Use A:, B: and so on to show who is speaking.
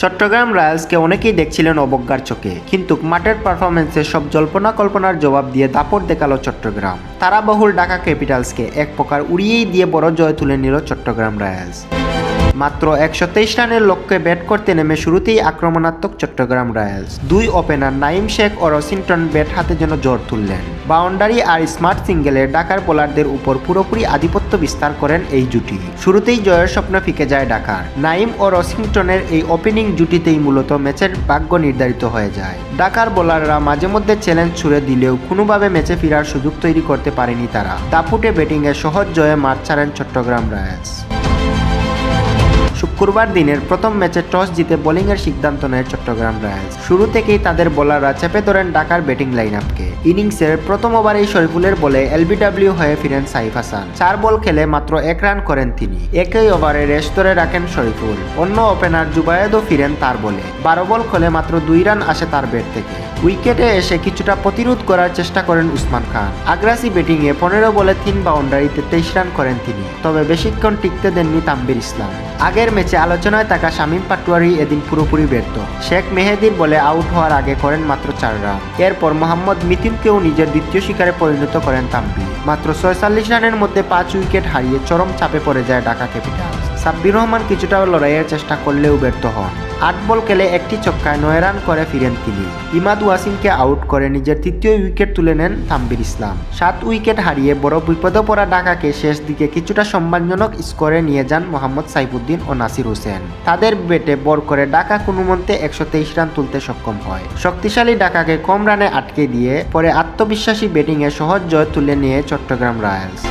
A: চট্টগ্রাম রয়্যালসকে অনেকেই দেখছিলেন অবজ্ঞার চোখে, কিন্তু মাঠের পারফরমেন্সে সব জল্পনা কল্পনার জবাব দিয়ে দাপট দেখালো চট্টগ্রাম। তারাবহুল ঢাকা ক্যাপিটালসকে এক প্রকার উড়িয়েই দিয়ে বড় জয় তুলে নিল চট্টগ্রাম রয়্যালস। মাত্র 123 রানের লক্ষ্যে ব্যাট করতে নেমে শুরুতেই আক্রমণাত্মক চট্টগ্রাম রয়্যালস। দুই ওপেনার নাইম শেখ ও রসিংটন ব্যাট হাতে যেন জোর তুললেন। বাউন্ডারি আর স্মার্ট সিঙ্গেলে ঢাকার বোলারদের উপর পুরোপুরি আধিপত্য বিস্তার করেন এই জুটি। শুরুতেই জয়ের স্বপ্ন ফিকে যায় ঢাকার। নাইম ও রসিংটনের এই ওপেনিং জুটিতেই মূলত ম্যাচের ভাগ্য নির্ধারিত হয়ে যায়। ঢাকার বোলাররা মাঝে মধ্যে চ্যালেঞ্জ ছুড়ে দিলেও কোনোভাবে ম্যাচে ফেরার সুযোগ তৈরি করতে পারেনি তারা। দাপুটে ব্যাটিংয়ে সহজ জয়ে মাঠ ছাড়েন চট্টগ্রাম রয়্যালস। শুক্রবার দিনের প্রথম ম্যাচে টস জিতে বোলিংয়ের সিদ্ধান্ত নেয় চট্টগ্রাম রয়্যালস। শুরু থেকেই তাদের বোলাররা চেপে ধরেন ঢাকার ব্যাটিং লাইন আপকে। ইনিংসের প্রথম ওভারেই শরীফুলের বলে এলবিডব্লিউ হয়ে ফিরেন সাইফ হাসান। 4 বল খেলে মাত্র 1 রান করেন তিনি। একই ওভারে রেস্ট ধরে রাখেন শরীফুল। অন্য ওপেনার জুবায়েদও ফিরেন তার বলে। 12 বল খেলে মাত্র 2 রান আসে তার ব্যাট থেকে। উইকেটে এসে কিছুটা প্রতিরোধ করার চেষ্টা করেন উসমান খান। আগ্রাসী ব্যাটিংয়ে 15 বলে 3 বাউন্ডারিতে 23 রান করেন তিনি। তবে বেশিক্ষণ টিকতে দেননি তানভীর ইসলাম। আগের ম্যাচে আলোচনায় থাকা শামীম পাটোয়ারি এদিন পুরোপুরি ব্যর্থ। শেখ মেহেদীর বলে আউট হওয়ার আগে করেন মাত্র 4 রান। এরপর মোহাম্মদ মিথুনকেও নিজের দ্বিতীয় শিকারে পরিণত করেন তানভীর। মাত্র 46 রানের মধ্যে 5 উইকেট হারিয়ে চরম চাপে পড়ে যায় ঢাকা ক্যাপিটালস। সাব্বির রহমান কিছুটা লড়াইয়ের চেষ্টা করলেও ব্যর্থ হন। 8 বল খেলে একটি ছক্কায় 9 রান করে ফিরেন তিনি। ইমাদ ওয়াসিমকে আউট করে নিজের তৃতীয় উইকেট তুলে নেন তানভীর ইসলাম। 7 উইকেট হারিয়ে বড় বিপদে পড়া ঢাকাকে শেষ দিকে কিছুটা সম্মানজনক স্কোরে নিয়ে যান মোহাম্মদ সাইফুদ্দিন ও নাসির হোসেন। তাদের ব্যাটে বল করে ঢাকা কোনোমতে 123 রান তুলতে সক্ষম হয়। শক্তিশালী ঢাকাকে কম রানে আটকে দিয়ে পরে আত্মবিশ্বাসী ব্যাটিংয়ে সহজ জয় তুলে নিয়ে চট্টগ্রাম রয়্যালস।